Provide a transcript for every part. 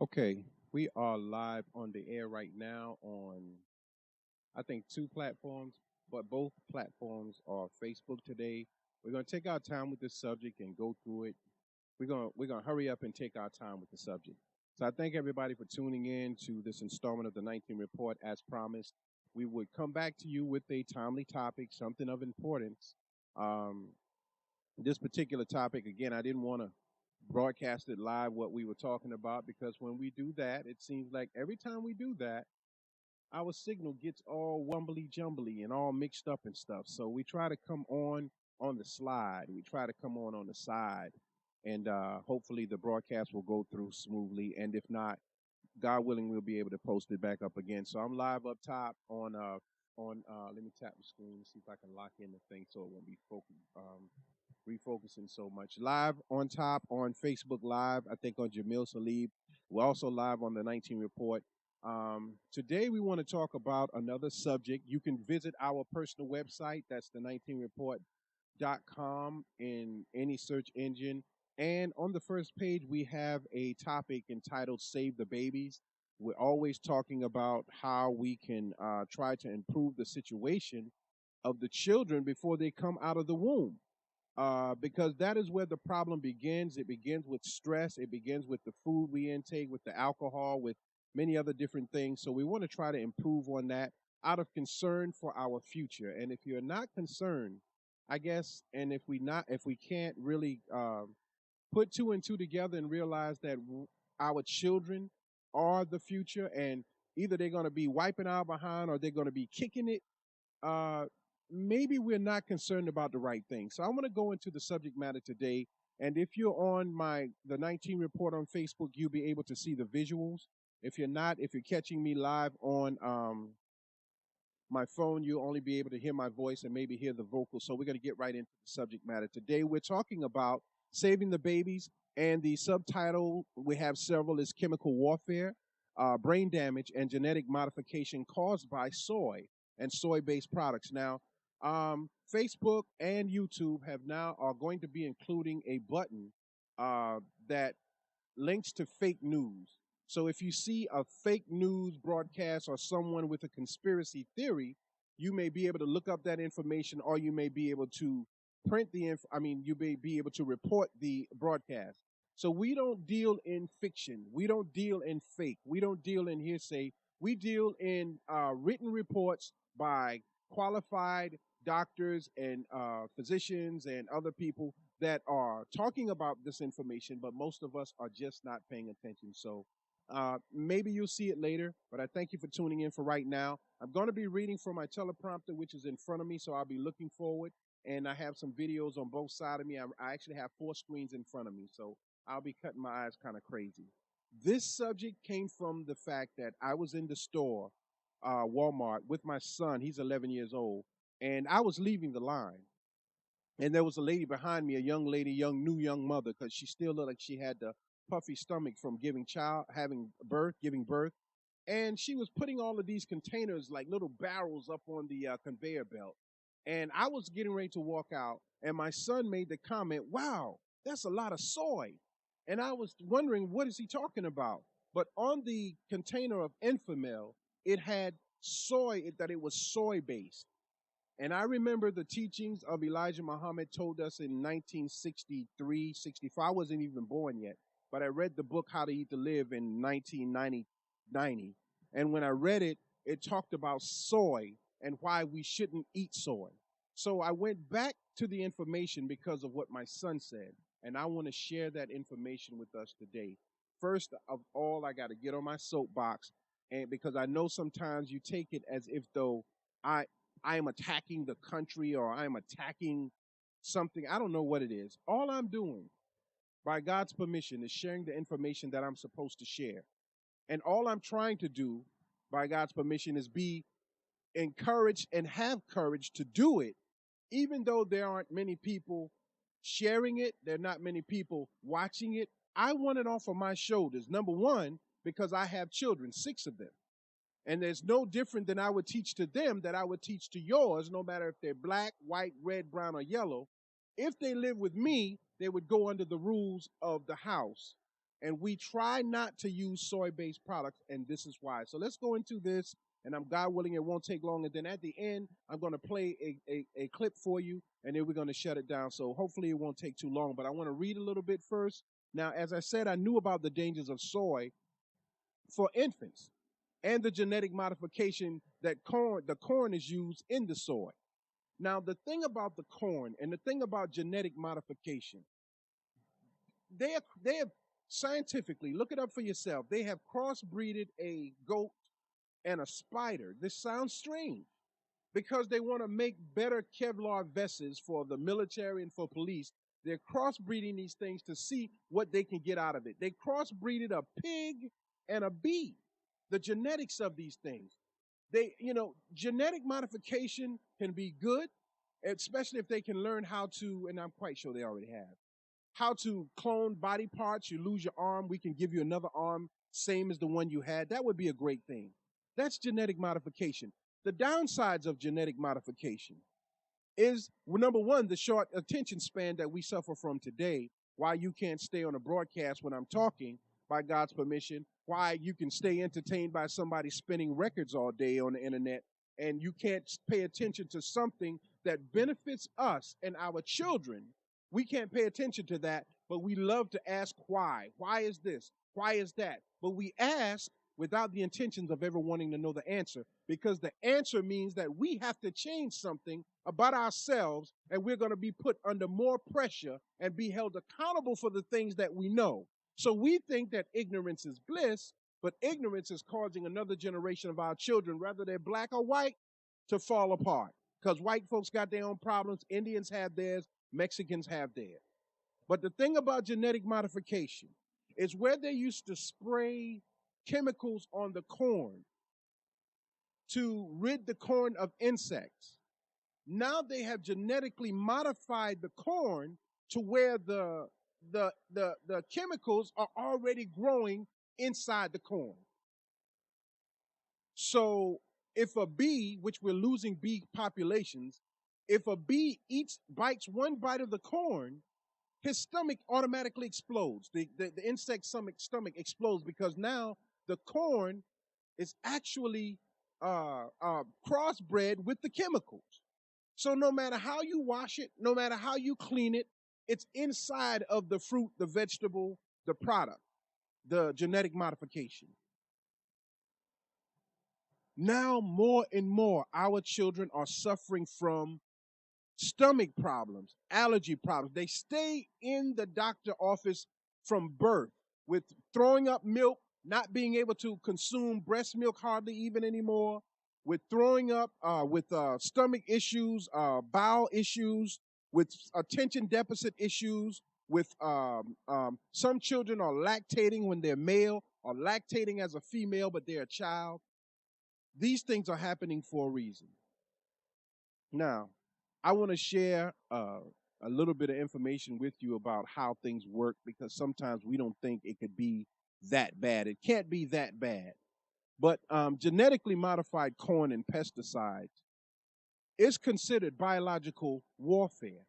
Okay, we are live on the air right now on, I think, two platforms, but both platforms are Facebook today. We're going to take our time with this subject and go through it. We're gonna hurry up and take our time with the subject. So I thank everybody for tuning in to this installment of the 19 Report. As promised, we would come back to you with a timely topic, something of importance. Um, this particular topic, again, I didn't want to broadcast it live what we were talking about because when we do that, it seems like every time we do that, our signal gets all wumbly jumbly and all mixed up and stuff. So we try to come on the slide. We try to come on the side, and hopefully the broadcast will go through smoothly. And if not, God willing, we'll be able to post it back up again. So I'm live up top on. Let me tap the screen and see if I can lock in the thing so it won't be refocusing so much. Live on top on Facebook Live, I think on Jamil Salib. We're also live on the 19 Report. Today we want to talk about another subject. You can visit our personal website. That's the 19report.com in any search engine. And on the first page, we have a topic entitled Save the Babies. We're always talking about how we can try to improve the situation of the children before they come out of the womb, because that is where the problem begins. It begins with stress. It begins with the food we intake, with the alcohol, with many other different things. So we want to try to improve on that out of concern for our future. And if you're not concerned, I guess, and if we can't really put two and two together and realize that our children are the future, and either they're going to be wiping our behind or they're going to be kicking it, uh, maybe we're not concerned about the right thing. So I want to go into the subject matter today. And if you're on the 19 Report on Facebook, you'll be able to see the visuals. If you're not, if you're catching me live on my phone, you'll only be able to hear my voice and maybe hear the vocals. So we're going to get right into the subject matter today. We're talking about saving the babies, and the subtitle we have several is chemical warfare, brain damage, and genetic modification caused by soy and soy-based products. Now, Facebook and YouTube have now are going to be including a button that links to fake news. So if you see a fake news broadcast or someone with a conspiracy theory, you may be able to look up that information, or you may be able to you may be able to report the broadcast. So we don't deal in fiction. We don't deal in fake. We don't deal in hearsay. We deal in written reports by qualified doctors and physicians and other people that are talking about this information, but most of us are just not paying attention. So maybe you'll see it later, but I thank you for tuning in for right now. I'm going to be reading from my teleprompter, which is in front of me, so I'll be looking forward. And I have some videos on both sides of me. I actually have four screens in front of me, so I'll be cutting my eyes kind of crazy. This subject came from the fact that I was in the store, Walmart, with my son. He's 11 years old, and I was leaving the line. And there was a lady behind me, a young lady, young mother, because she still looked like she had the puffy stomach from giving birth. And she was putting all of these containers like little barrels up on the conveyor belt. And I was getting ready to walk out, and my son made the comment, "Wow, that's a lot of soy." And I was wondering, what is he talking about? But on the container of Enfamil, it had that it was soy based. And I remember the teachings of Elijah Muhammad told us in 1963, 64. I wasn't even born yet, but I read the book How to Eat to Live in 1990. And when I read it, it talked about soy and why we shouldn't eat soy. So I went back to the information because of what my son said, and I want to share that information with us today. First of all, I got to get on my soapbox, and because I know sometimes you take it as if though I I am attacking the country or I am attacking something. I don't know what it is. All I'm doing, by God's permission, is sharing the information that I'm supposed to share. And all I'm trying to do, by God's permission, is be encouraged and have courage to do it, even though there aren't many people sharing it, there are not many people watching it. I want it off of my shoulders. Number one, because I have children, 6 of them. And there's no different than I would teach to them that I would teach to yours, no matter if they're black, white, red, brown, or yellow. If they live with me, they would go under the rules of the house. and we try not to use soy-based products, and this is why. So let's go into this, and I'm God willing, it won't take long. And then at the end, I'm going to play a clip for you, and then we're going to shut it down. So hopefully it won't take too long, but I want to read a little bit first. Now, as I said, I knew about the dangers of soy for infants and the genetic modification that the corn is used in the soy. Now, the thing about the corn and the thing about genetic modification, they have scientifically, look it up for yourself, they have crossbreeded a goat and a spider. This sounds strange because they want to make better Kevlar vests for the military and for police. They're crossbreeding these things to see what they can get out of it. They crossbreeded a pig and a bee. The genetics of these things. Genetic modification can be good, especially if they can learn how to, and I'm quite sure they already have, how to clone body parts. You lose your arm, we can give you another arm, same as the one you had. That would be a great thing. That's genetic modification. The downsides of genetic modification is, well, number one, the short attention span that we suffer from today. Why you can't stay on a broadcast when I'm talking, by God's permission. Why you can stay entertained by somebody spinning records all day on the internet, and you can't pay attention to something that benefits us and our children. We can't pay attention to that, but we love to ask why. Why is this? Why is that? But we ask without the intentions of ever wanting to know the answer, because the answer means that we have to change something about ourselves, and we're going to be put under more pressure and be held accountable for the things that we know. So we think that ignorance is bliss, but ignorance is causing another generation of our children, whether they're black or white, to fall apart. Because white folks got their own problems, Indians have theirs, Mexicans have theirs. But the thing about genetic modification is where they used to spray chemicals on the corn to rid the corn of insects. Now they have genetically modified the corn to where the chemicals are already growing inside the corn. So if a bee, which we're losing bee populations, if a bee bites one bite of the corn, his stomach automatically explodes. The insect stomach explodes because now the corn is actually crossbred with the chemicals. So no matter how you wash it, no matter how you clean it, it's inside of the fruit, the vegetable, the product, the genetic modification. Now more and more, our children are suffering from stomach problems, allergy problems. They stay in the doctor office from birth with throwing up milk, not being able to consume breast milk hardly even anymore, with throwing up, with stomach issues, bowel issues, with attention deficit issues, with some children are lactating when they're male or lactating as a female, but they're a child. These things are happening for a reason. Now, I want to share a little bit of information with you about how things work, because sometimes we don't think it could be that bad. It can't be that bad. But genetically modified corn and pesticides is considered biological warfare.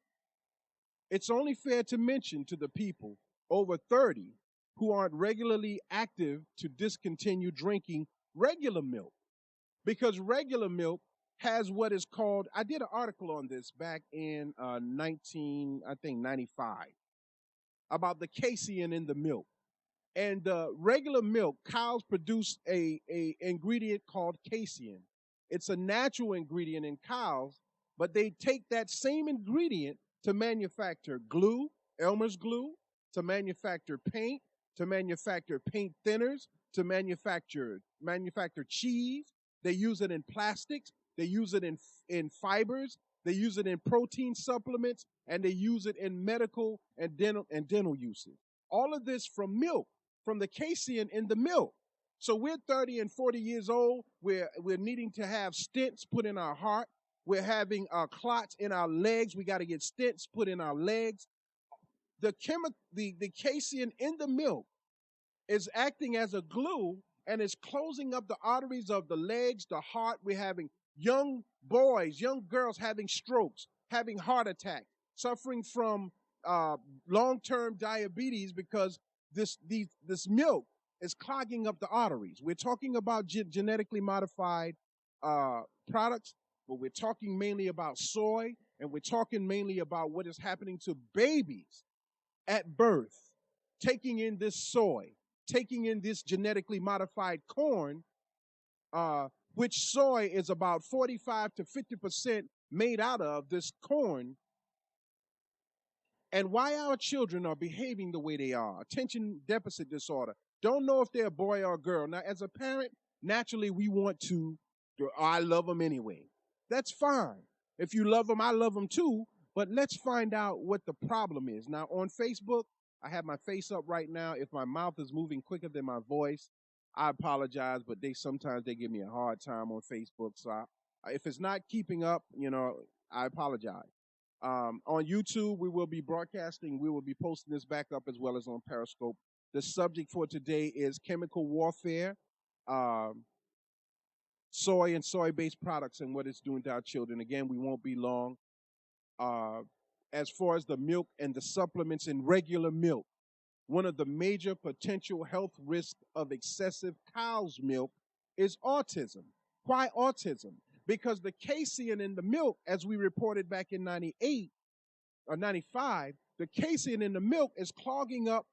It's only fair to mention to the people over 30 who aren't regularly active to discontinue drinking regular milk, because regular milk has what is called, I did an article on this back in 95, about the casein in the milk. And regular milk, cows produce a ingredient called casein. It's a natural ingredient in cows, but they take that same ingredient to manufacture glue, Elmer's glue, to manufacture paint, to manufacture paint thinners, to manufacture cheese. They use it in plastics. They use it in fibers. They use it in protein supplements, and they use it in medical and dental uses. All of this from milk, from the casein in the milk. So we're 30 and 40 years old. We're needing to have stents put in our heart. We're having clots in our legs. We got to get stents put in our legs. The casein in the milk is acting as a glue and is closing up the arteries of the legs, the heart. We're having young boys, young girls having strokes, having heart attacks, suffering from long-term diabetes, because this milk is clogging up the arteries. We're talking about genetically modified uh, products, but we're talking mainly about soy, and we're talking mainly about what is happening to babies at birth, taking in this soy, taking in this genetically modified corn, uh, which soy is about 45 to 50% made out of this corn, and why our children are behaving the way they are. Attention deficit disorder. Don't know if they're a boy or a girl. Now, as a parent, naturally we want to, I love them anyway. That's fine. If you love them, I love them too. But let's find out what the problem is. Now, on Facebook, I have my face up right now. If my mouth is moving quicker than my voice, I apologize, but sometimes they give me a hard time on Facebook. So if it's not keeping up, I apologize. On YouTube, we will be broadcasting. We will be posting this back up as well as on Periscope. The subject for today is chemical warfare, um, soy and soy-based products and what it's doing to our children. Again, we won't be long. Uh, as far as the milk and the supplements in regular milk, one of the major potential health risks of excessive cow's milk is autism. Why autism? Because the casein in the milk, as we reported back in 98 or 95, the casein in the milk is clogging up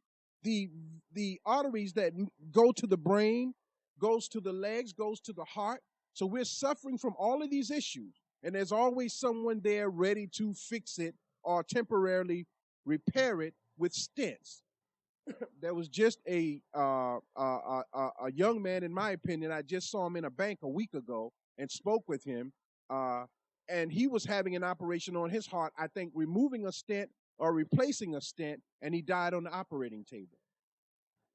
the arteries that go to the brain, goes to the legs, goes to the heart. So we're suffering from all of these issues. And there's always someone there ready to fix it or temporarily repair it with stents. There was just a young man, in my opinion. I just saw him in a bank a week ago and spoke with him, uh, and he was having an operation on his heart. I think removing a stent or replacing a stent, and he died on the operating table.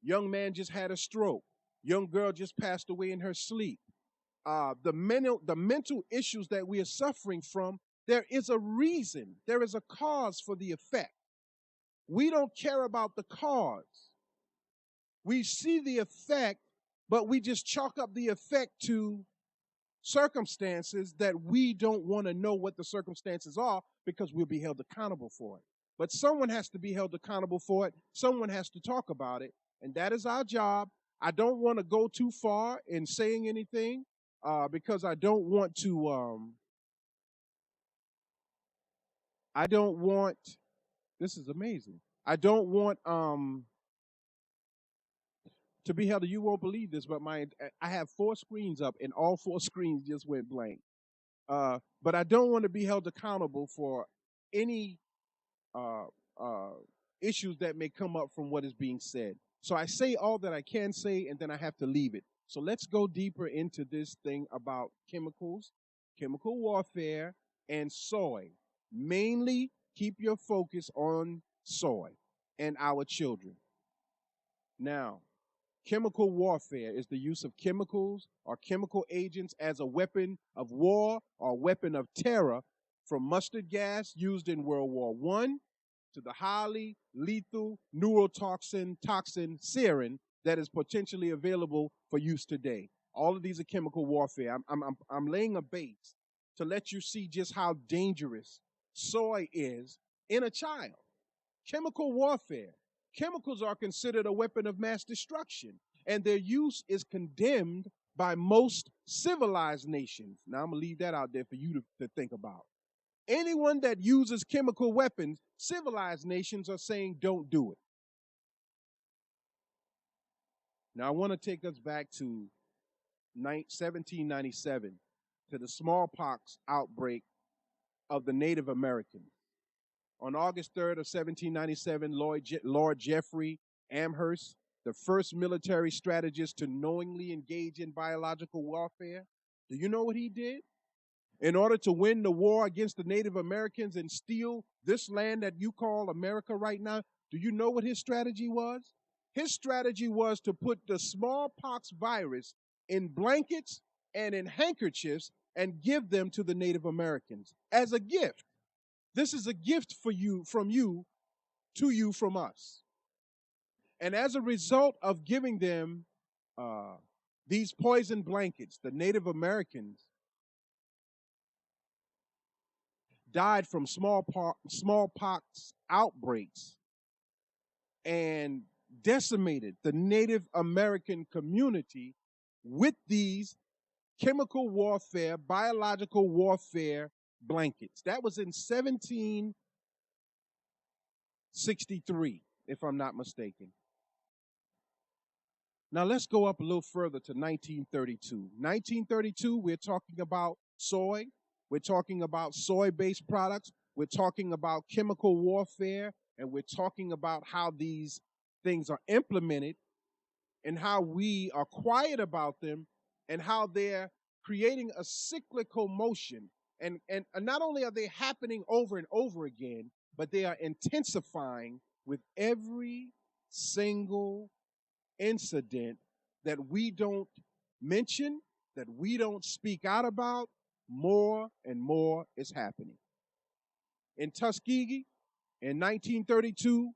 Young man just had a stroke. Young girl just passed away in her sleep. The mental issues that we are suffering from. There is a reason. There is a cause for the effect. We don't care about the cause. We see the effect, but we just chalk up the effect to circumstances that we don't want to know what the circumstances are because we'll be held accountable for it. But someone has to be held accountable for it. Someone has to talk about it, and that is our job. I don't want to go too far in saying anything because I don't want to. I don't want. This is amazing. I don't want to be held. You won't believe this, but I have 4 screens up, and all 4 screens just went blank. But I don't want to be held accountable for any uh, uh, issues that may come up from what is being said. So I say all that I can say, and then I have to leave it. So let's go deeper into this thing about chemicals, chemical warfare, and soy. Mainly, keep your focus on soy and our children. Now, chemical warfare is the use of chemicals or chemical agents as a weapon of war or weapon of terror, from mustard gas used in World War I to the highly lethal neurotoxin sarin that is potentially available for use today. All of these are chemical warfare. I'm laying a base to let you see just how dangerous soy is in a child. Chemical warfare. Chemicals are considered a weapon of mass destruction, and their use is condemned by most civilized nations. Now, I'm going to leave that out there for you to think about. Anyone that uses chemical weapons, civilized nations are saying don't do it. Now, I want to take us back to 1797, to the smallpox outbreak of the Native Americans. On August 3rd of 1797, Lord Jeffrey Amherst, the first military strategist to knowingly engage in biological warfare, do you know what he did? In order to win the war against the Native Americans and steal this land that you call America right now, do you know what his strategy was? His strategy was to put the smallpox virus in blankets and in handkerchiefs and give them to the Native Americans as a gift. This is a gift for you, from you, to you, from us. And as a result of giving them these poison blankets, the Native Americans died from smallpox outbreaks. And decimated the Native American community with these chemical warfare, biological warfare blankets. That was in 1763, if I'm not mistaken. Now let's go up a little further to 1932. 1932, we're talking about soy. We're talking about soy-based products. We're talking about chemical warfare, and we're talking about how these things are implemented and how we are quiet about them and how they're creating a cyclical motion. And not only are they happening over and over again, but they are intensifying with every single incident that we don't mention, that we don't speak out about. More and more is happening. In Tuskegee, in 1932,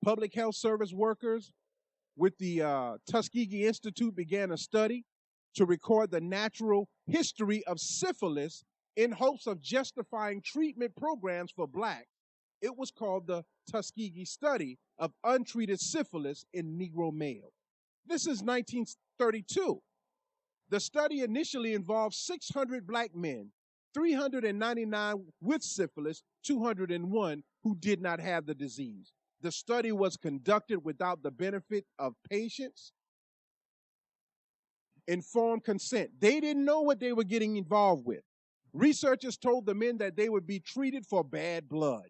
public health service workers with the Tuskegee Institute began a study to record the natural history of syphilis in hopes of justifying treatment programs for blacks. It was called the Tuskegee Study of Untreated Syphilis in Negro Males. This is 1932. The study initially involved 600 black men, 399 with syphilis, 201 who did not have the disease. The study was conducted without the benefit of patients' informed consent. They didn't know what they were getting involved with. Researchers told the men that they would be treated for bad blood,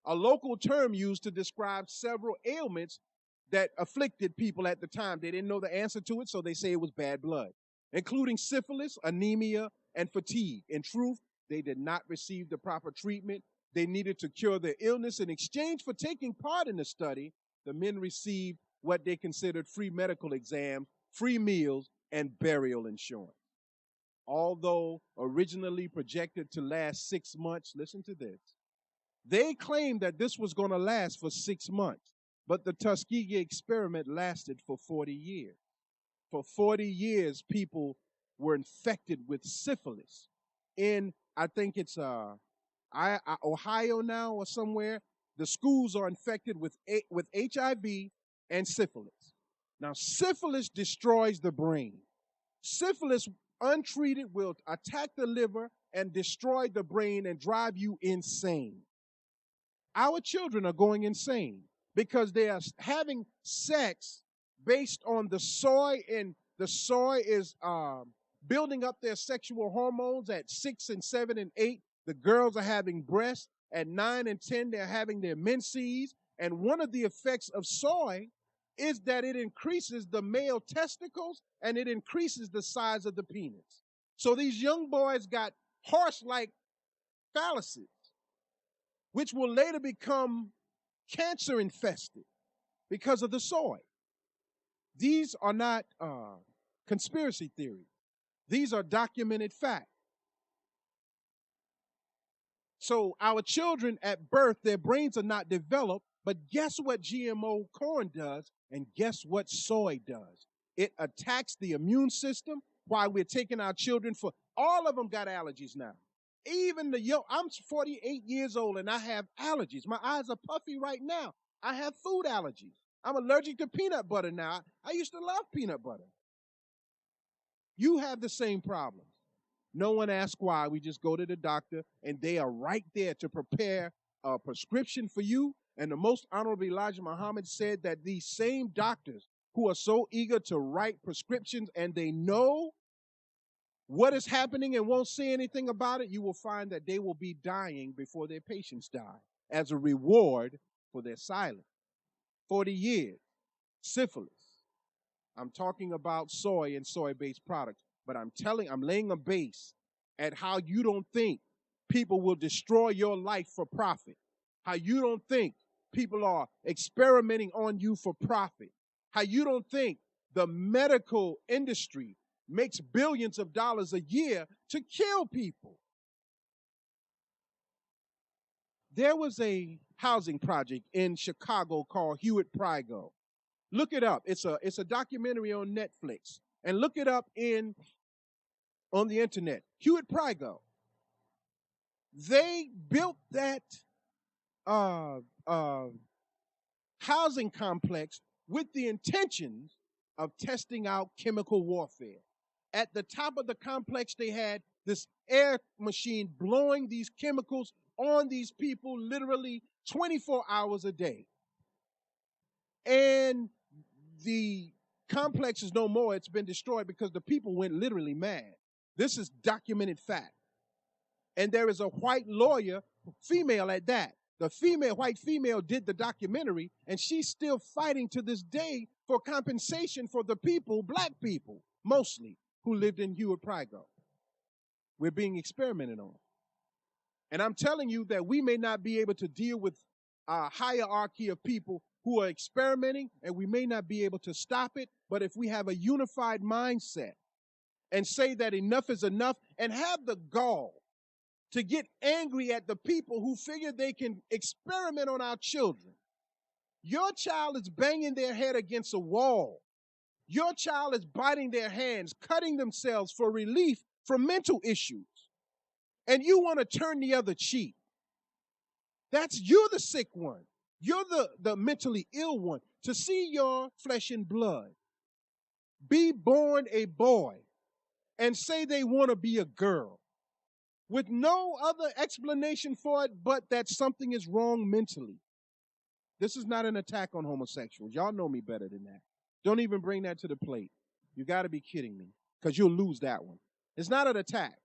a local term used to describe several ailments that afflicted people at the time. They didn't know the answer to it, so they say it was bad blood, including syphilis, anemia, and fatigue. In truth, they did not receive the proper treatment. They needed to cure their illness. In exchange for taking part in the study, the men received what they considered free medical exams, free meals, and burial insurance. Although originally projected to last 6 months, listen to this. They claimed that this was going to last for 6 months, but the Tuskegee experiment lasted for 40 years. For 40 years, people were infected with syphilis. In, I think it's Ohio now or somewhere, the schools are infected with HIV and syphilis. Now, syphilis destroys the brain. Syphilis, untreated, will attack the liver and destroy the brain and drive you insane. Our children are going insane because they are having sex based on the soy, and the soy is building up their sexual hormones at 6 and 7 and 8. The girls are having breasts. At 9 and 10, they're having their menses. And one of the effects of soy is that it increases the male testicles and it increases the size of the penis. So these young boys got horse-like phalluses, which will later become cancer infested because of the soy. These are not conspiracy theories. These are documented facts. So our children at birth, their brains are not developed, but guess what GMO corn does, and guess what soy does? It attacks the immune system. While we're taking our children for, all of them got allergies now. Even the young, I'm 48 years old and I have allergies. My eyes are puffy right now. I have food allergies. I'm allergic to peanut butter now. I used to love peanut butter. You have the same problem. No one asks why. We just go to the doctor, and they are right there to prepare a prescription for you. And the Most Honorable Elijah Muhammad said that these same doctors who are so eager to write prescriptions and they know what is happening and won't say anything about it, you will find that they will be dying before their patients die as a reward for their silence. 40 years, syphilis. I'm talking about soy and soy-based products, but I'm laying a base at how you don't think people will destroy your life for profit, how you don't think people are experimenting on you for profit, how you don't think the medical industry makes billions of dollars a year to kill people. There was a housing project in Chicago called Hewitt-Prygo. Look it up. It's a documentary on Netflix. And look it up on the internet. Hewitt-Prygo. They built that housing complex with the intentions of testing out chemical warfare. At the top of the complex, they had this air machine blowing these chemicals on these people literally 24 hours a day. And the complex is no more. It's been destroyed because the people went literally mad. This is documented fact. And there is a white lawyer, female at that. The white female did the documentary, and she's still fighting to this day for compensation for the people, black people, mostly, who lived in Hewitt-Prygo. We're being experimented on. And I'm telling you that we may not be able to deal with a hierarchy of people who are experimenting, and we may not be able to stop it, but if we have a unified mindset and say that enough is enough and have the gall to get angry at the people who figure they can experiment on our children. Your child is banging their head against a wall. Your child is biting their hands, cutting themselves for relief from mental issues. And you want to turn the other cheek. You're the sick one. You're the mentally ill one. To see your flesh and blood be born a boy and say they want to be a girl with no other explanation for it but that something is wrong mentally. This is not an attack on homosexuals. Y'all know me better than that. Don't even bring that to the plate. You got to be kidding me, because you'll lose that one. It's not an attack,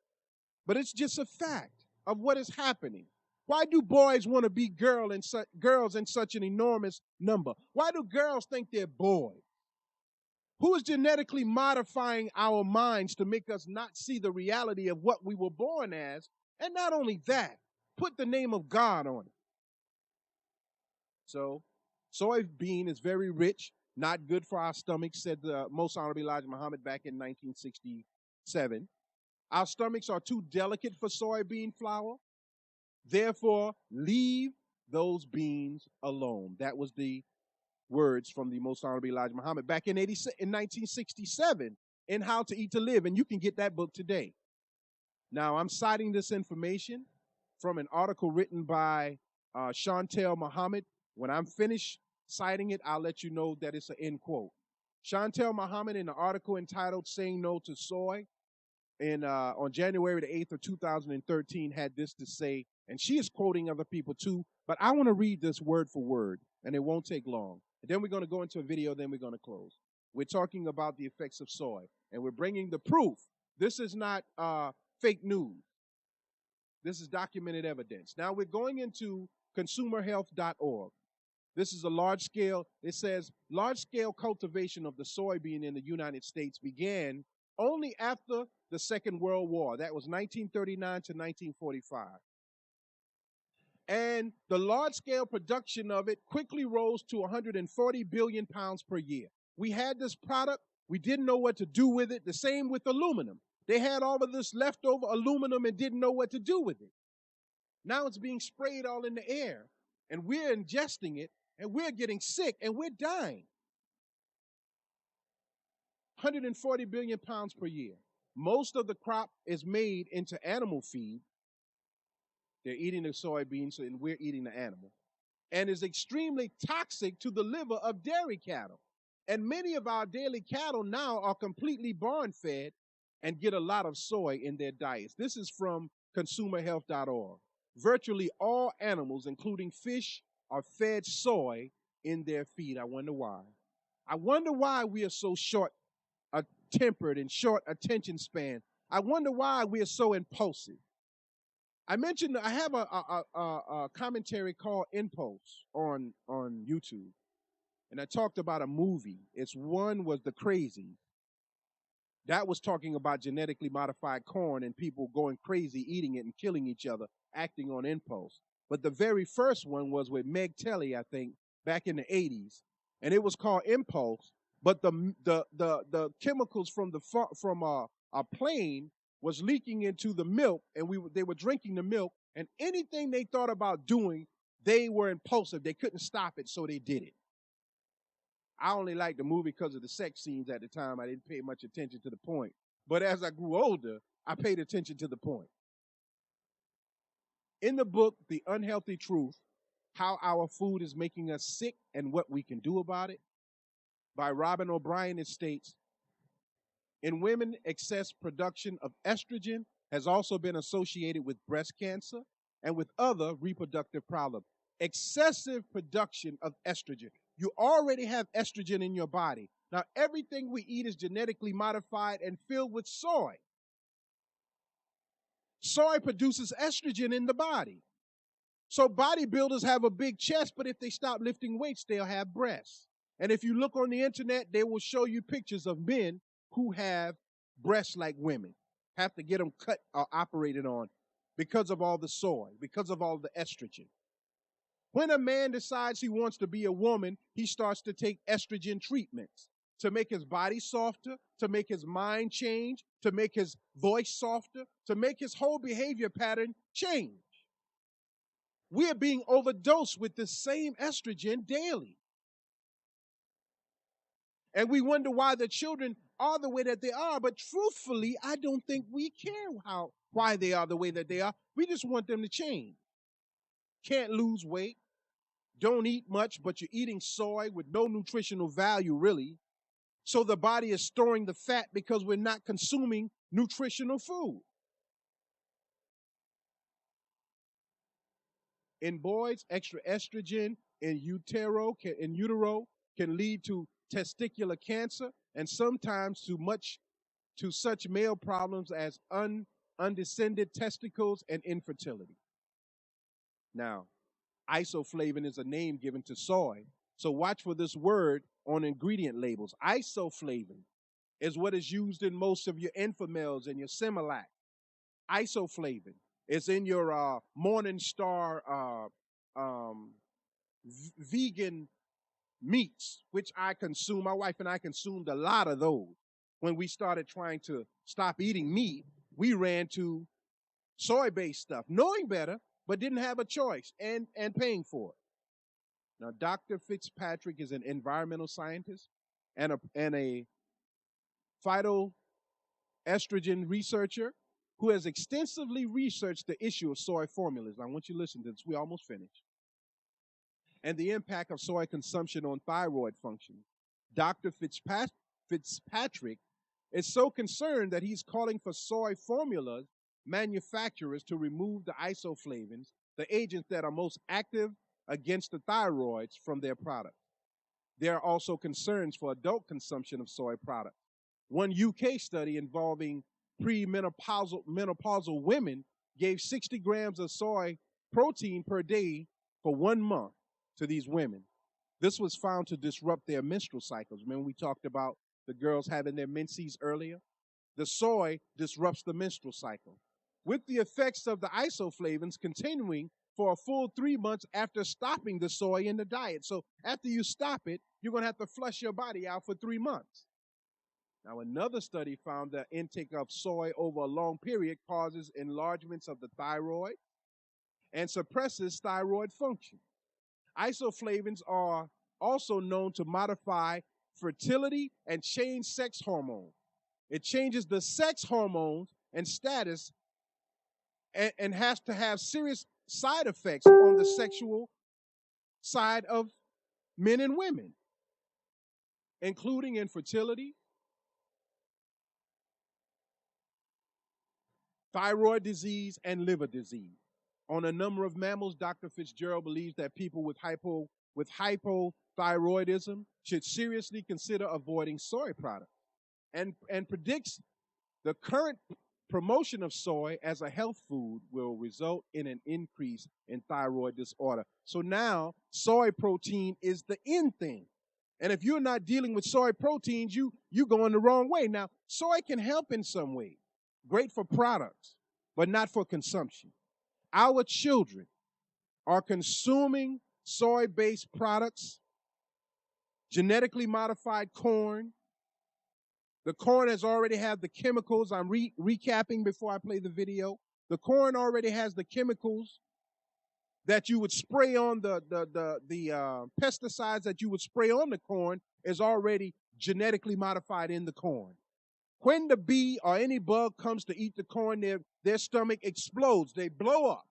but it's just a fact of what is happening. Why do boys want to be girls in such an enormous number? Why do girls think they're boys? Who is genetically modifying our minds to make us not see the reality of what we were born as? And not only that, put the name of God on it. So, soybean is very rich, not good for our stomachs, said the Most Honorable Elijah Muhammad back in 1967. Our stomachs are too delicate for soybean flour. Therefore, leave those beans alone. That was the words from the Most Honorable Elijah Muhammad back in 1967 in How to Eat to Live, and you can get that book today. Now, I'm citing this information from an article written by Chantel Muhammad. When I'm finished citing it, I'll let you know that it's an end quote. Chantel Muhammad, in an article entitled Saying No to Soy, on January the 8th of 2013, had this to say, and she is quoting other people too, but I want to read this word for word, and it won't take long. And then we're going to go into a video, then we're going to close. We're talking about the effects of soy, and we're bringing the proof. This is not fake news. This is documented evidence. Now we're going into consumerhealth.org. This is a large-scale, it says, large-scale cultivation of the soybean in the United States began only after the Second World War. That was 1939 to 1945. And the large-scale production of it quickly rose to 140 billion pounds per year. We had this product. We didn't know what to do with it. The same with aluminum. They had all of this leftover aluminum and didn't know what to do with it. Now it's being sprayed all in the air, and we're ingesting it, and we're getting sick, and we're dying. 140 billion pounds per year. Most of the crop is made into animal feed. They're eating the soybeans, and we're eating the animal. And is extremely toxic to the liver of dairy cattle. And many of our daily cattle now are completely barn-fed and get a lot of soy in their diets. This is from consumerhealth.org. Virtually all animals, including fish, are fed soy in their feed. I wonder why. I wonder why we are so short-tempered and short attention span. I wonder why we are so impulsive. I mentioned I have a commentary called Impulse on YouTube, and I talked about a movie. One was The Crazy. That was talking about genetically modified corn and people going crazy eating it and killing each other, acting on impulse. But the very first one was with Meg Telly, I think, back in the 80s, and it was called Impulse. But the chemicals from a plane was leaking into the milk, and they were drinking the milk, and anything they thought about doing, they were impulsive. They couldn't stop it, so they did it. I only liked the movie because of the sex scenes at the time. I didn't pay much attention to the point. But as I grew older, I paid attention to the point. In the book, The Unhealthy Truth, How Our Food is Making Us Sick and What We Can Do About It, by Robin O'Brien, it states, in women, excess production of estrogen has also been associated with breast cancer and with other reproductive problems. Excessive production of estrogen. You already have estrogen in your body. Now, everything we eat is genetically modified and filled with soy. Soy produces estrogen in the body. So bodybuilders have a big chest, but if they stop lifting weights, they'll have breasts. And if you look on the internet, they will show you pictures of men who have breasts like women, have to get them cut or operated on because of all the soy, because of all the estrogen. When a man decides he wants to be a woman, he starts to take estrogen treatments to make his body softer, to make his mind change, to make his voice softer, to make his whole behavior pattern change. We are being overdosed with the same estrogen daily. And we wonder why the children are the way that they are. But truthfully, I don't think we care why they are the way that they are. We just want them to change. Can't lose weight. Don't eat much, but you're eating soy with no nutritional value, really. So the body is storing the fat because we're not consuming nutritional food. In boys, extra estrogen in utero can lead to testicular cancer and sometimes to such male problems as undescended testicles and infertility. Now, isoflavin is a name given to soy, so watch for this word on ingredient labels. Isoflavin is what is used in most of your Enfamils and your Similac. Isoflavin is in your Morning Star vegan meats, which I consume. My wife and I consumed a lot of those. When we started trying to stop eating meat, we ran to soy-based stuff, knowing better, but didn't have a choice and paying for it. Now, Dr. Fitzpatrick is an environmental scientist and a phytoestrogen researcher who has extensively researched the issue of soy formulas. I want you to listen to this. We almost finished. And the impact of soy consumption on thyroid function. Dr. Fitzpatrick is so concerned that he's calling for soy formulas manufacturers to remove the isoflavins, the agents that are most active against the thyroids, from their products. There are also concerns for adult consumption of soy products. One UK study involving menopausal women gave 60 grams of soy protein per day for 1 month to these women. This was found to disrupt their menstrual cycles. Remember we talked about the girls having their menses earlier? The soy disrupts the menstrual cycle, with the effects of the isoflavins continuing for a full 3 months after stopping the soy in the diet. So after you stop it, you're going to have to flush your body out for 3 months. Now, another study found that intake of soy over a long period causes enlargements of the thyroid and suppresses thyroid function. Isoflavins are also known to modify fertility and change sex hormones. It changes the sex hormones and status and has to have serious side effects on the sexual side of men and women, including infertility, thyroid disease, and liver disease. On a number of mammals, Dr. Fitzgerald believes that people with hypothyroidism should seriously consider avoiding soy products and predicts the current promotion of soy as a health food will result in an increase in thyroid disorder. So now soy protein is the in thing. And if you're not dealing with soy proteins, you're going the wrong way. Now, soy can help in some way. Great for products, but not for consumption. Our children are consuming soy-based products, genetically modified corn. The corn has already had the chemicals. I'm recapping before I play the video. The corn already has the chemicals that you would spray on the pesticides that you would spray on the corn is already genetically modified in the corn. When the bee or any bug comes to eat the corn, their stomach explodes. They blow up.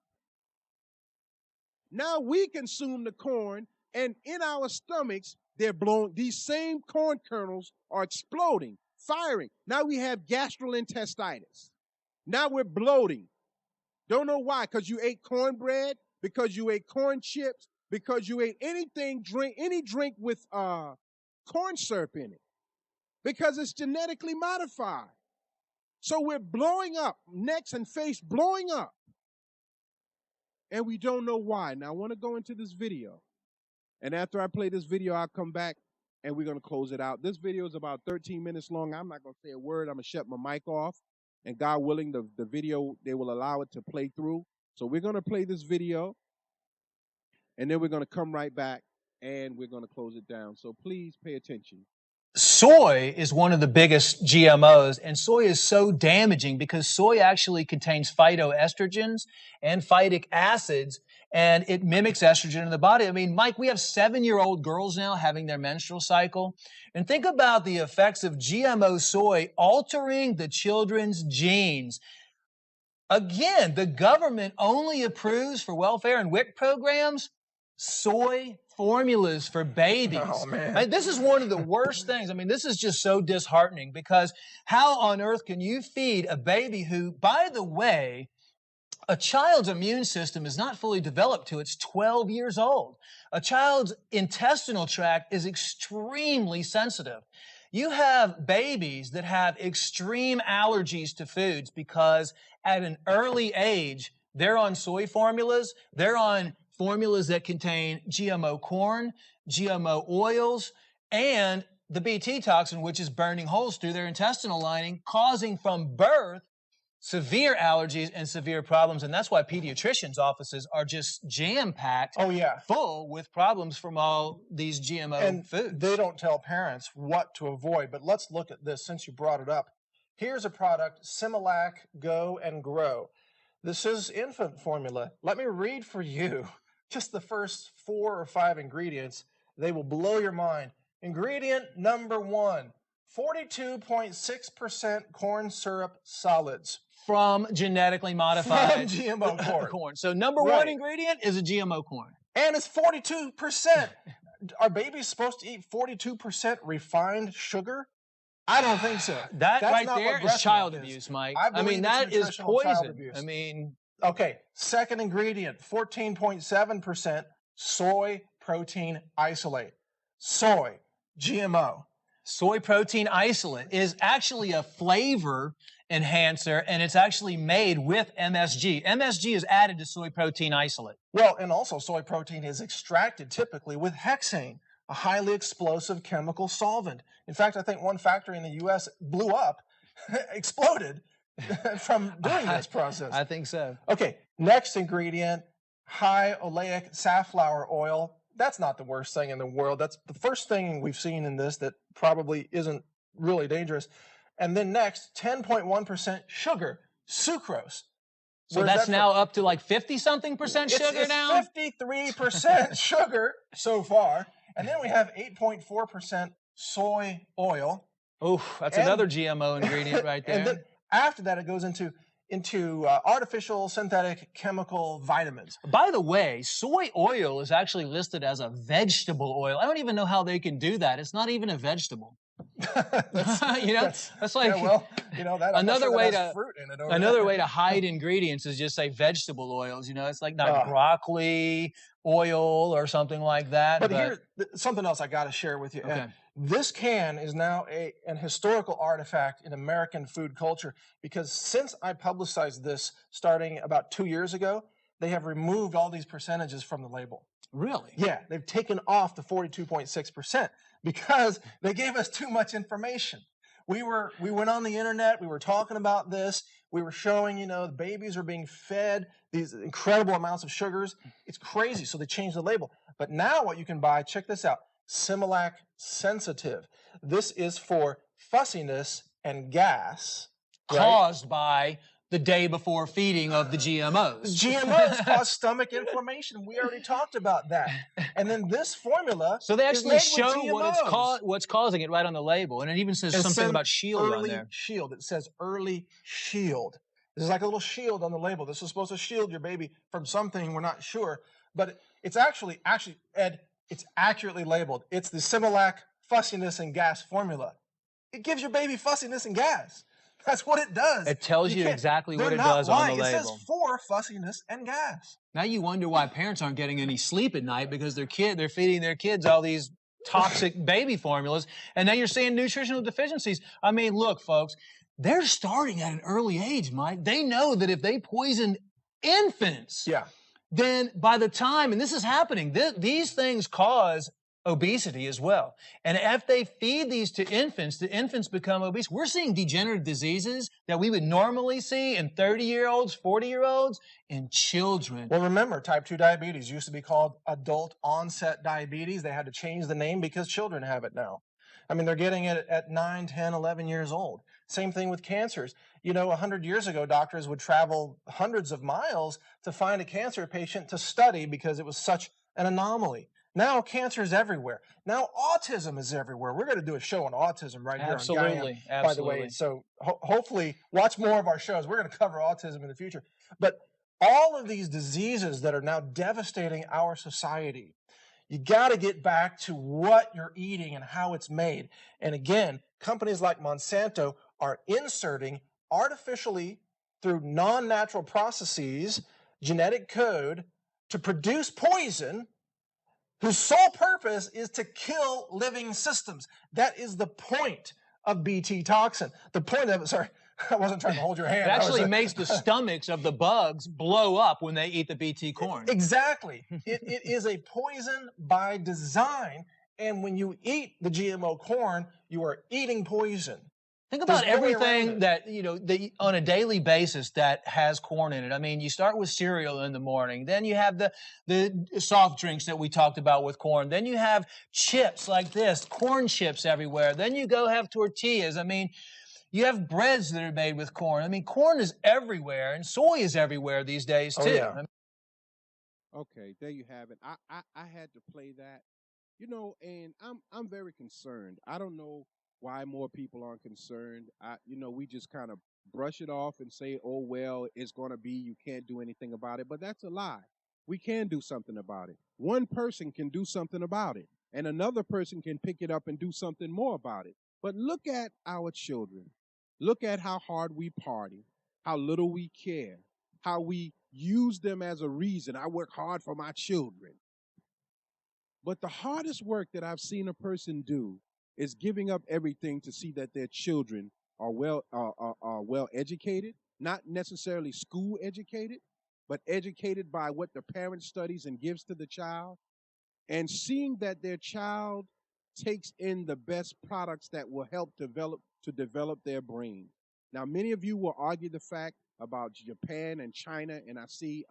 Now we consume the corn, and in our stomachs, they're blown. These same corn kernels are exploding, firing. Now we have gastrointestitis. Now we're bloating. Don't know why, because you ate cornbread, because you ate corn chips, because you ate anything, any drink with corn syrup in it, because it's genetically modified. So we're blowing up, necks and face blowing up, and we don't know why. Now I want to go into this video, and after I play this video, I'll come back and we're going to close it out. This video is about 13 minutes long. I'm not going to say a word. I'm going to shut my mic off, and God willing, the video, they will allow it to play through. So we're going to play this video, and then we're going to come right back, and we're going to close it down. So please pay attention. Soy is one of the biggest GMOs, and soy is so damaging because soy actually contains phytoestrogens and phytic acids, and it mimics estrogen in the body. I mean, Mike, we have 7-year-old girls now having their menstrual cycle, and think about the effects of GMO soy altering the children's genes. Again, the government only approves for welfare and WIC programs soy formulas for babies. Oh, man. I mean, this is one of the worst things. I mean, this is just so disheartening because how on earth can you feed a baby who, by the way, a child's immune system is not fully developed till it's 12 years old. A child's intestinal tract is extremely sensitive. You have babies that have extreme allergies to foods because at an early age, they're on soy formulas, they're on formulas that contain GMO corn, GMO oils, and the Bt toxin, which is burning holes through their intestinal lining, causing from birth severe allergies and severe problems. And that's why pediatricians' offices are just jam-packed, full with problems from all these GMO foods. They don't tell parents what to avoid, but let's look at this since you brought it up. Here's a product, Similac Go and Grow. This is infant formula. Let me read for you just the first 4 or 5 ingredients. They will blow your mind. Ingredient number 1, 42.6% corn syrup solids. From genetically modified From GMO corn. So number 1 ingredient is a GMO corn. And it's 42%. Are babies supposed to eat 42% refined sugar? I don't think so. That's right there is child abuse, Mike. I mean, that is poison. I mean... Okay, second ingredient, 14.7% soy protein isolate. Soy, GMO. Soy protein isolate is actually a flavor enhancer, and it's actually made with MSG. MSG is added to soy protein isolate. Well, and also soy protein is extracted typically with hexane, a highly explosive chemical solvent. In fact, I think one factory in the U.S. blew up, exploded, from doing this process. I think so. Okay, next ingredient, high oleic safflower oil. That's not the worst thing in the world. That's the first thing we've seen in this that probably isn't really dangerous. And then next, 10.1% sugar, sucrose. So that's now up to like 50-something% sugar now? It's 53% sugar so far. And then we have 8.4% soy oil. Oh, that's another GMO ingredient right there. And then after that, it goes into artificial synthetic chemical vitamins. By the way, soy oil is actually listed as a vegetable oil. I don't even know how they can do that. It's not even a vegetable. That's like another way to fruit in it way to hide ingredients is just say vegetable oils. You know, it's like not broccoli oil or something like that. But here's something else I got to share with you. Okay. This can is now an historical artifact in American food culture because since I publicized this starting about 2 years ago, they have removed all these percentages from the label. Really? Yeah, they've taken off the 42.6% because they gave us too much information. We went on the internet, we were talking about this, we were showing, the babies are being fed these incredible amounts of sugars. It's crazy, so they changed the label. But now what you can buy, check this out, Similac Sensitive. This is for fussiness and gas. Caused by the day before feeding of the GMOs. GMOs cause stomach inflammation. We already talked about that. And then this formula so they actually is made show what's causing it right on the label. And it even says something about shield on there. Shield. It says early shield. This is like a little shield on the label. This is supposed to shield your baby from something we're not sure. But it's actually, Ed, It's accurately labeled. It's the Similac fussiness and gas formula. It gives your baby fussiness and gas. That's what it does. It tells you exactly what They're it not does on the lying. It says label. for fussiness and gas. Now you wonder why parents aren't getting any sleep at night because they're feeding their kids all these toxic baby formulas, and now you're seeing nutritional deficiencies. I mean, look, folks, they're starting at an early age, Mike. They know that if they poison infants, Yeah. then by the time, and this is happening, these things cause obesity as well. And if they feed these to infants, the infants become obese. We're seeing degenerative diseases that we would normally see in 30-year-olds, 40-year-olds, in children. Well, remember, type 2 diabetes used to be called adult onset diabetes. They had to change the name because children have it now. I mean, they're getting it at 9, 10, 11 years old. Same thing with cancers. You know, 100 years ago, doctors would travel hundreds of miles to find a cancer patient to study because it was such an anomaly. Now cancer is everywhere. Now autism is everywhere. We're going to do a show on autism right here on Absolutely, GAIAM, by the way. absolutely. So hopefully watch more of our shows. We're going to cover autism in the future. But all of these diseases that are now devastating our society, you got to get back to what you're eating and how it's made. And again, companies like Monsanto are inserting artificially through non-natural processes genetic code to produce poison whose sole purpose is to kill living systems. That is the point of Bt toxin. The point of it, sorry, I wasn't trying to hold your hand. It actually makes the stomachs of the bugs blow up when they eat the Bt corn. Exactly. It is a poison by design. And when you eat the GMO corn, you are eating poison. Think about There's no way around everything it. that, you know, on a daily basis that has corn in it. I mean, you start with cereal in the morning. Then you have the soft drinks that we talked about with corn. Then you have chips like this, corn chips everywhere. Then you go have tortillas. I mean, you have breads that are made with corn. I mean, corn is everywhere, and soy is everywhere these days, too. Oh, yeah. Okay, there you have it. I had to play that, you know, and I'm very concerned. I don't know why more people aren't concerned. We just kind of brush it off and say, "Oh well, it's going to be. You can't do anything about it." But that's a lie. We can do something about it. One person can do something about it, and another person can pick it up and do something more about it. But look at our children. Look at how hard we party, how little we care, how we use them as a reason. I work hard for my children. But the hardest work that I've seen a person do is giving up everything to see that their children are well educated, not necessarily school educated, but educated by what the parent studies and gives to the child, and seeing that their child takes in the best products that will help develop their brain. Now, many of you will argue the fact about Japan and China, and I see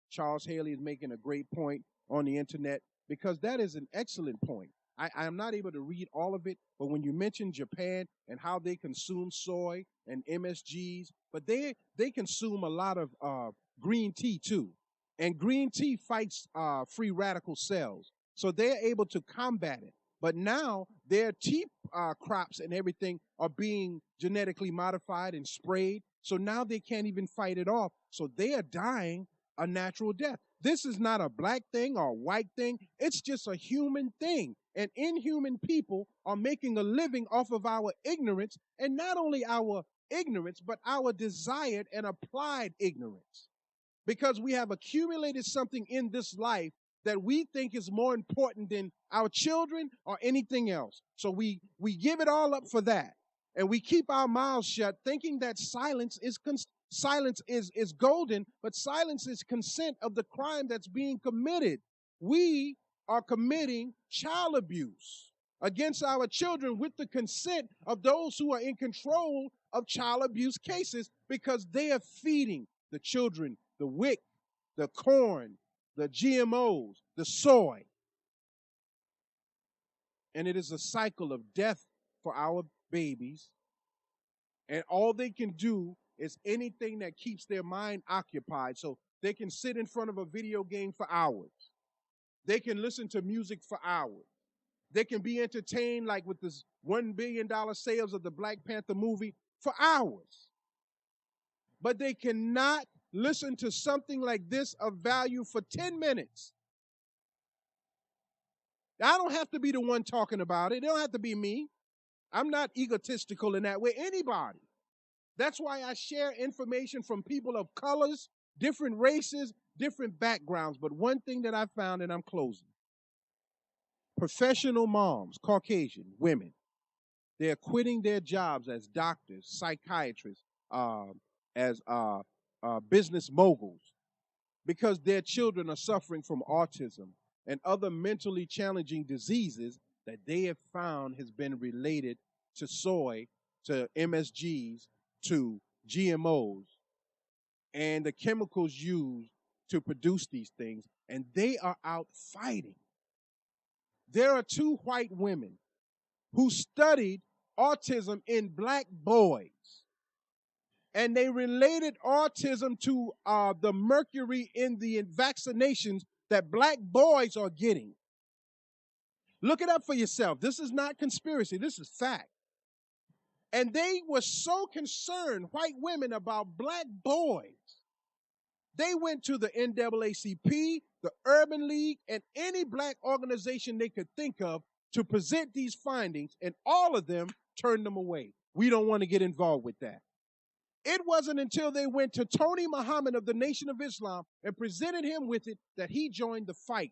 Charles Haley is making a great point on the internet because that is an excellent point. I am not able to read all of it, but when you mention Japan and how they consume soy and MSGs, but they consume a lot of green tea too, and green tea fights free radical cells, so they're able to combat it. But now their tea crops and everything are being genetically modified and sprayed, so now they can't even fight it off. So they are dying a natural death. This is not a black thing or a white thing. It's just a human thing. And inhuman people are making a living off of our ignorance, and not only our ignorance, but our desired and applied ignorance. Because we have accumulated something in this life that we think is more important than our children or anything else. So we give it all up for that. And we keep our mouths shut thinking that silence is golden, but silence is consent of the crime that's being committed. We are committing child abuse against our children with the consent of those who are in control of child abuse cases, because they are feeding the children the wick, the corn, the GMOs, the soy. And it is a cycle of death for our babies. And all they can do is anything that keeps their mind occupied. So they can sit in front of a video game for hours. They can listen to music for hours. They can be entertained like with this $1 billion sales of the Black Panther movie for hours. But they cannot listen to something like this of value for 10 minutes. I don't have to be the one talking about it. It don't have to be me. I'm not egotistical in that way. Anybody. That's why I share information from people of colors, different races, different backgrounds. But one thing that I found, and I'm closing, professional moms, Caucasian women, they're quitting their jobs as doctors, psychiatrists, as business moguls, because their children are suffering from autism and other mentally challenging diseases that they have found has been related to soy, to MSGs, to GMOs, and the chemicals used to produce these things. And they are out fighting. There are two white women who studied autism in black boys, and they related autism to the mercury in the vaccinations that black boys are getting. Look it up for yourself. This is not conspiracy. This is fact. And they were so concerned, white women, about black boys. They went to the NAACP, the Urban League, and any black organization they could think of to present these findings, and all of them turned them away. We don't want to get involved with that. It wasn't until they went to Tony Muhammad of the Nation of Islam and presented him with it that he joined the fight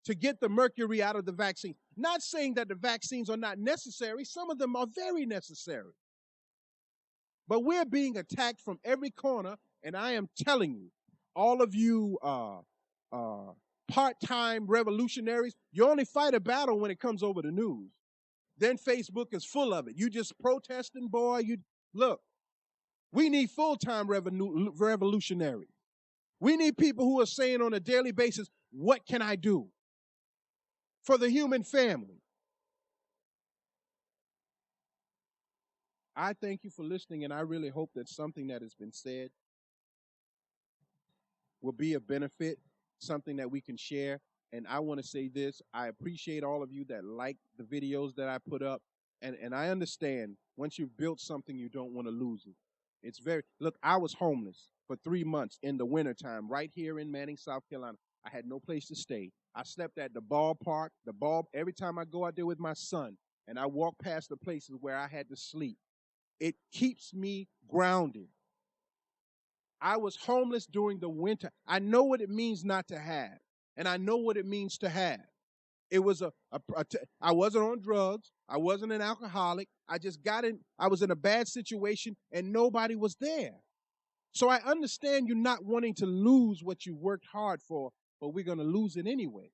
to get the mercury out of the vaccine. Not saying that the vaccines are not necessary. Some of them are very necessary. But we're being attacked from every corner, and I am telling you, all of you part-time revolutionaries, you only fight a battle when it comes over the news. Then Facebook is full of it. You just protesting, boy. You look. We need full-time revolutionaries. We need people who are saying on a daily basis, what can I do for the human family? I thank you for listening, and I really hope that something that has been said will be of benefit, something that we can share. And I want to say this, I appreciate all of you that like the videos that I put up. And I understand once you've built something, you don't want to lose it. It's look, I was homeless for 3 months in the wintertime right here in Manning, South Carolina. I had no place to stay. I slept at the ballpark, every time I go out there with my son, and I walk past the places where I had to sleep. It keeps me grounded. I was homeless during the winter. I know what it means not to have, and I know what it means to have. It was I wasn't on drugs. I wasn't an alcoholic. I was in a bad situation, and nobody was there. So I understand you not wanting to lose what you worked hard for, but we're going to lose it anyway.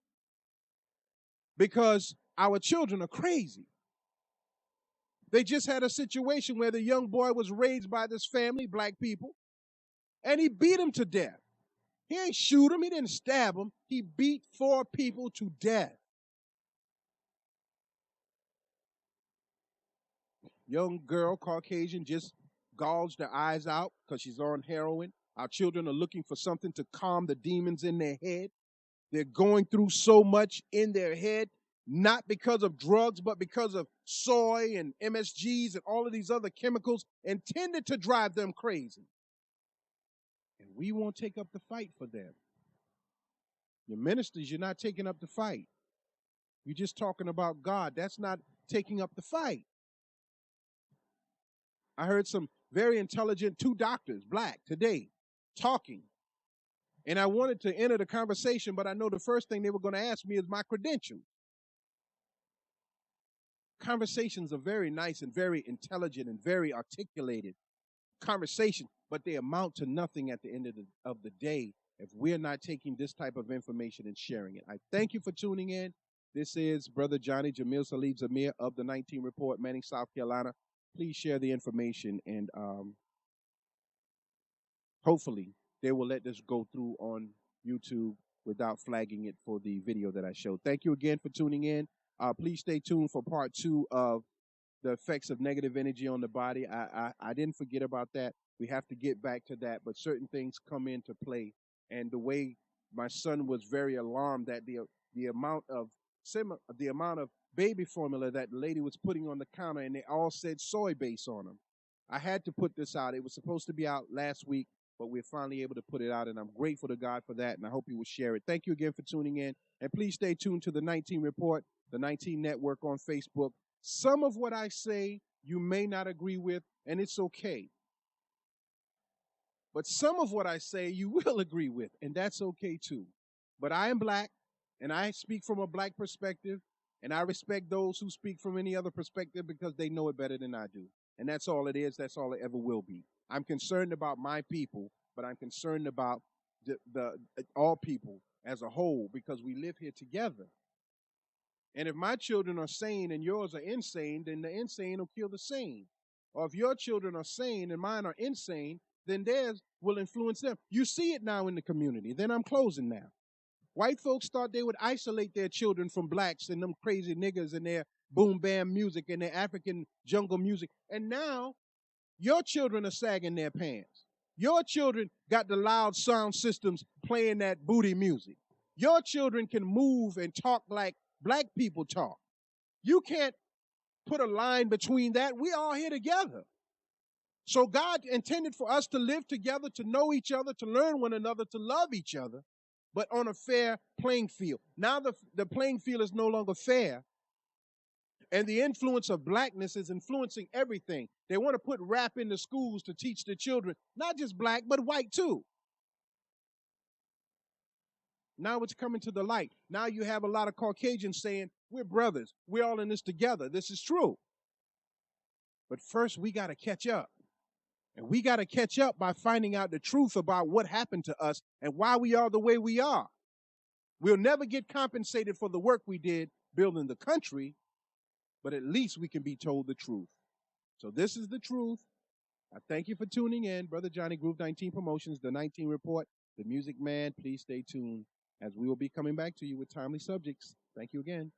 Because our children are crazy. They just had a situation where the young boy was raised by this family, black people, and he beat him to death. He ain't shoot him. He didn't stab him. He beat 4 people to death. Young girl, Caucasian, just gouged her eyes out because she's on heroin. Our children are looking for something to calm the demons in their head. They're going through so much in their head, not because of drugs, but because of soy and MSGs and all of these other chemicals intended to drive them crazy. And we won't take up the fight for them. Your ministers, you're not taking up the fight. You're just talking about God. That's not taking up the fight. I heard some very intelligent 2 doctors, black, today, talking. And I wanted to enter the conversation, but I know the first thing they were going to ask me is my credentials. Conversations are very nice and very intelligent and very articulated conversations, but they amount to nothing at the end of the day if we're not taking this type of information and sharing it. I thank you for tuning in. This is Brother Johnny Jamil Salib Zamir of the 19 Report, Manning, South Carolina. Please share the information, and hopefully they will let this go through on YouTube without flagging it for the video that I showed. Thank you again for tuning in. Please stay tuned for part 2 of the effects of negative energy on the body. I didn't forget about that. We have to get back to that, but certain things come into play. And the way my son was very alarmed that the amount of baby formula that the lady was putting on the counter, and they all said Soy Based on them. I had to put this out. It was supposed to be out last week, but we're finally able to put it out, and I'm grateful to God for that, and I hope you will share it. Thank you again for tuning in, and please stay tuned to the 19 Report. the 19 Network on Facebook. Some of what I say you may not agree with, and it's okay. But some of what I say you will agree with, and that's okay too. But I am black, and I speak from a black perspective, and I respect those who speak from any other perspective because they know it better than I do. And that's all it is. That's all it ever will be. I'm concerned about my people, but I'm concerned about the all people as a whole because we live here together. And if my children are sane and yours are insane, then the insane will kill the sane. Or if your children are sane and mine are insane, then theirs will influence them. You see it now in the community. Then I'm closing now. White folks thought they would isolate their children from blacks and them crazy niggas and their boom bam music and their African jungle music. And now your children are sagging their pants. Your children got the loud sound systems playing that booty music. Your children can move and talk like black people talk. You can't put a line between that. We all here together. So God intended for us to live together, to know each other, to learn one another, to love each other, but on a fair playing field. Now the playing field is no longer fair, and the influence of blackness is influencing everything. They want to put rap in the schools to teach the children, not just black, but white too. Now it's coming to the light. Now you have a lot of Caucasians saying, we're brothers. We're all in this together. This is true. But first, we got to catch up. And we got to catch up by finding out the truth about what happened to us and why we are the way we are. We'll never get compensated for the work we did building the country, but at least we can be told the truth. So this is the truth. I thank you for tuning in. Brother Johnny, Groove 19 Promotions, the 19 Report, the Music Man. Please stay tuned as we will be coming back to you with timely subjects. Thank you again.